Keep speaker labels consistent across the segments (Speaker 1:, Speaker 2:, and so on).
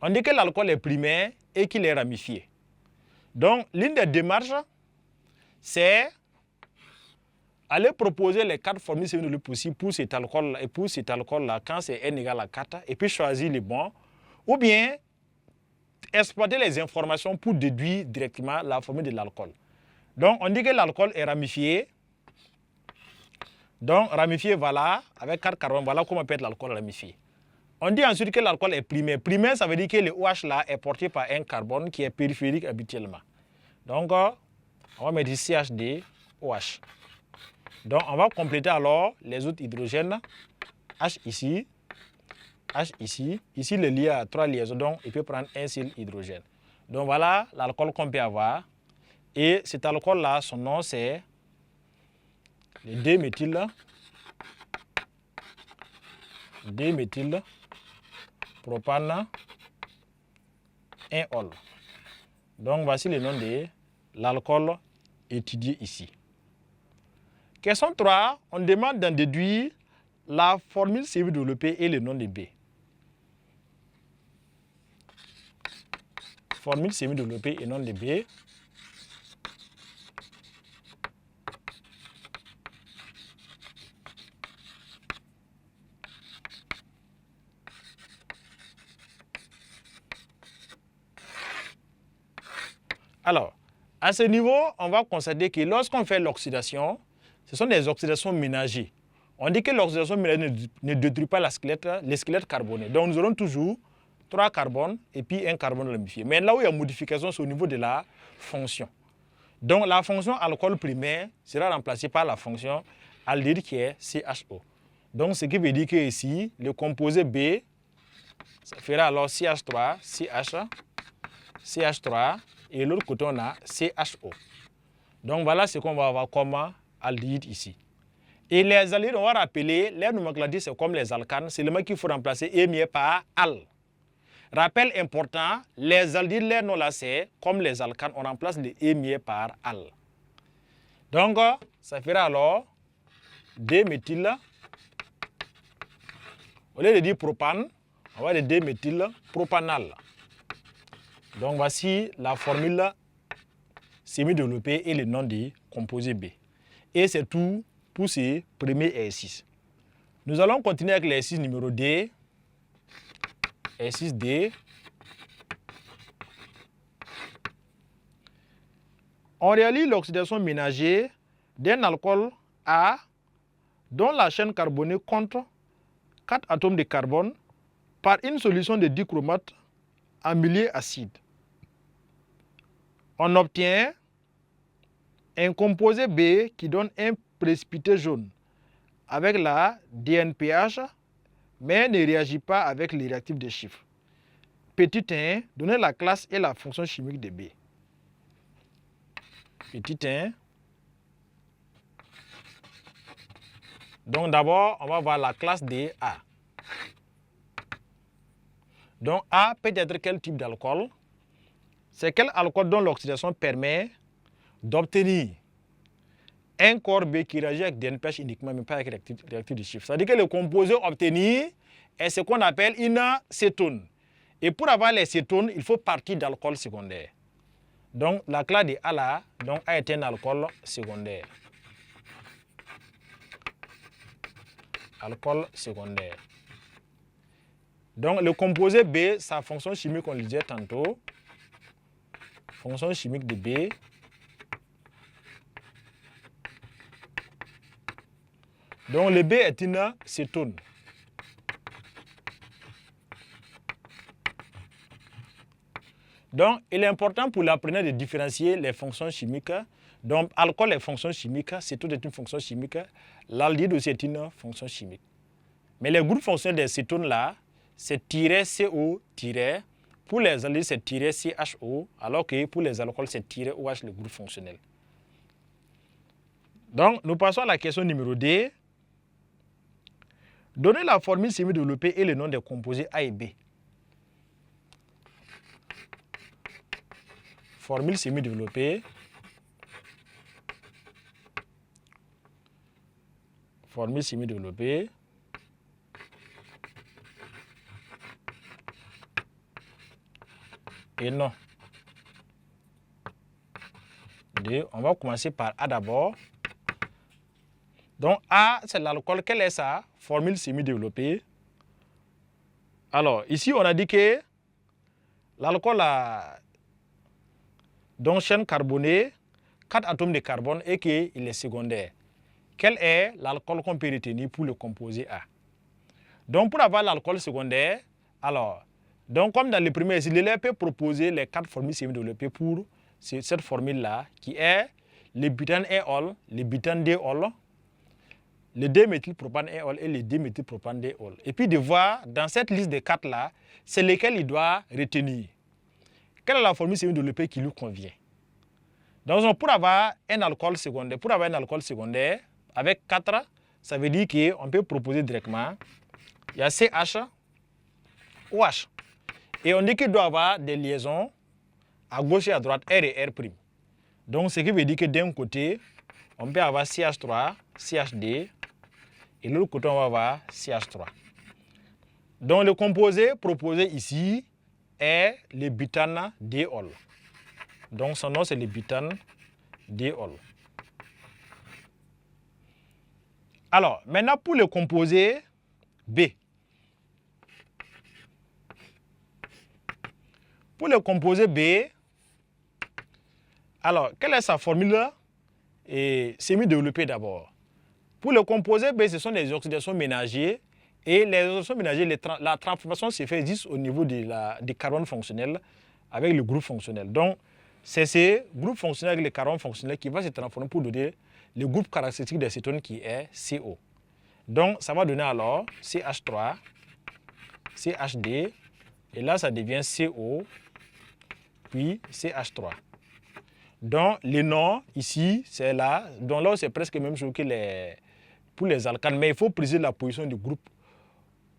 Speaker 1: On dit que l'alcool est primaire et qu'il est ramifié. Donc, l'une des démarches, c'est aller proposer les 4 formules semi-disolupées possibles pour cet alcool et pour cet alcool-là quand c'est N égale à 4 et puis choisir les bons. Ou bien exploiter les informations pour déduire directement la formule de l'alcool. Donc, on dit que l'alcool est ramifié. Donc, ramifié, voilà, avec 4 carbones, voilà comment peut être l'alcool ramifié. On dit ensuite que l'alcool est primaire. Primaire, ça veut dire que le OH là est porté par un carbone qui est périphérique habituellement. Donc, on va mettre ici CHD, OH. Donc, on va compléter alors les autres hydrogènes. H ici, H ici. Ici, le lien a 3 liaisons, donc il peut prendre un seul hydrogène. Donc, voilà l'alcool qu'on peut avoir. Et cet alcool-là, son nom, c'est le déméthyle propane 1-ol. Donc, voici le nom de l'alcool étudié ici. Question 3, on demande d'en déduire la formule semi-développée et le nom de B. Formule semi-développée et nom de B. Alors, à ce niveau, on va constater que lorsqu'on fait l'oxydation, ce sont des oxydations ménagées. On dit que l'oxydation ménagée ne détruit pas les squelettes carbonés. Donc, nous aurons toujours 3 carbones et puis un carbone ramifié. Mais là où il y a modification, c'est au niveau de la fonction. Donc, la fonction alcool primaire sera remplacée par la fonction aldéhyde qui est CHO. Donc, ce qui veut dire que ici, le composé B, ça fera alors CH3, CH3, et l'autre côté, on a CHO. Donc, voilà ce qu'on va avoir comme aldéhyde ici. Et les aldéhydes, on va rappeler, les nomenclatures, c'est comme les alcanes, c'est le mot qu'il faut remplacer émier par al. Rappel important, les aldéhydes, les noms là, c'est comme les alcanes, on remplace les émier par al. Donc, ça fera alors déméthyle. Au lieu de dire propane, on va dire déméthyle propanal. Donc, voici la formule semi-développée et le nom du composé B. Et c'est tout pour ces premiers exercices. Nous allons continuer avec l'exercice numéro D. Exercice D. On réalise l'oxydation ménagère d'un alcool A dont la chaîne carbonée compte 4 atomes de carbone par une solution de dichromate en milieu acide. On obtient un composé B qui donne un précipité jaune avec la DNPH, mais ne réagit pas avec les réactifs de chiffre. Petit 1, donner la classe et la fonction chimique de B. Petit 1. Donc d'abord, on va voir la classe de A. Donc A peut être quel type d'alcool? C'est quel alcool dont l'oxydation permet d'obtenir un corps B qui réagit avec DNPH uniquement, mais pas avec réactif de chiffre. C'est-à-dire que le composé obtenu est ce qu'on appelle une cétone. Et pour avoir les cétones, il faut partir d'alcool secondaire. Donc la classe de A là, donc A est un alcool secondaire. Alcool secondaire. Donc le composé B, sa fonction chimique, on le disait tantôt. Fonction chimique de B. Donc le B est une cétone. Donc il est important pour l'apprenant de différencier les fonctions chimiques. Donc alcool est fonction chimique, cétone est une fonction chimique, l'aldéhyde aussi est une fonction chimique. Mais les groupes fonctionnels des cétones là, c'est -CO-. Pour les aldéhydes, c'est -CHO, alors que pour les alcools, c'est -OH, le groupe fonctionnel. Donc, nous passons à la question numéro D. Donnez la formule semi-développée et le nom des composés A et B. Formule semi-développée. Formule semi-développée. et non. On va commencer par A d'abord. Donc A, c'est l'alcool. Quelle est sa formule semi-développée? Alors, ici, on a dit que l'alcool a donc chaîne carbonée, 4 atomes de carbone et qu'il est secondaire. Quel est l'alcool qu'on peut retenir pour le composé A? Donc, pour avoir l'alcool secondaire, alors, donc comme dans le premier exercice, l'élève peut proposer les 4 formules semi-développées pour cette formule-là, qui est le butane-éole, le butane-déole, le déméthylpropane-éole et le déméthylpropane-déole. Et puis de voir dans cette liste de 4-là, c'est lesquels il doit retenir. Quelle est la formule semi-développée qui lui convient? Donc, pour avoir un alcool secondaire, avec 4, ça veut dire qu'on peut proposer directement, il y a CH, OH. Et on dit qu'il doit avoir des liaisons à gauche et à droite, R et R'. Donc, ce qui veut dire que d'un côté, on peut avoir CH3, CHD, et de l'autre côté, on va avoir CH3. Donc, le composé proposé ici est le butane-déole. Donc, son nom, c'est le butane-déole. Alors, maintenant, pour le composé B. Pour le composé B, alors, quelle est sa formule semi-développée d'abord? Pour le composé B, ce sont les oxydations ménagères. Et les oxydations ménagères, la transformation se fait juste au niveau du carbone fonctionnel avec le groupe fonctionnel. Donc, c'est ce groupe fonctionnel avec le carbone fonctionnel qui va se transformer pour donner le groupe caractéristique des cétones qui est CO. Donc, ça va donner alors CH3, CHD, et là, ça devient CO, puis CH3. Donc, les noms ici, c'est là. Donc là, c'est presque la même chose que pour les alcanes, mais il faut préciser la position du groupe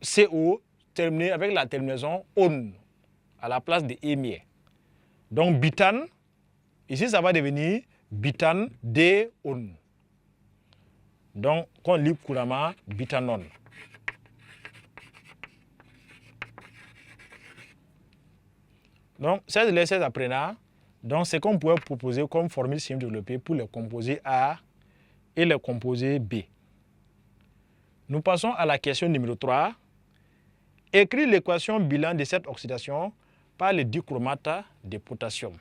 Speaker 1: CO terminé avec la terminaison on à la place de émier. Donc, butane, ici, ça va devenir butane déone. Donc, qu'on lit couramment butanone. Donc, 16 les 16 apprenants. Donc, c'est qu'on pourrait proposer comme formule semi-développée pour les composés A et les composés B. Nous passons à la question numéro 3. Écris l'équation bilan de cette oxydation par le dichromate de potassium.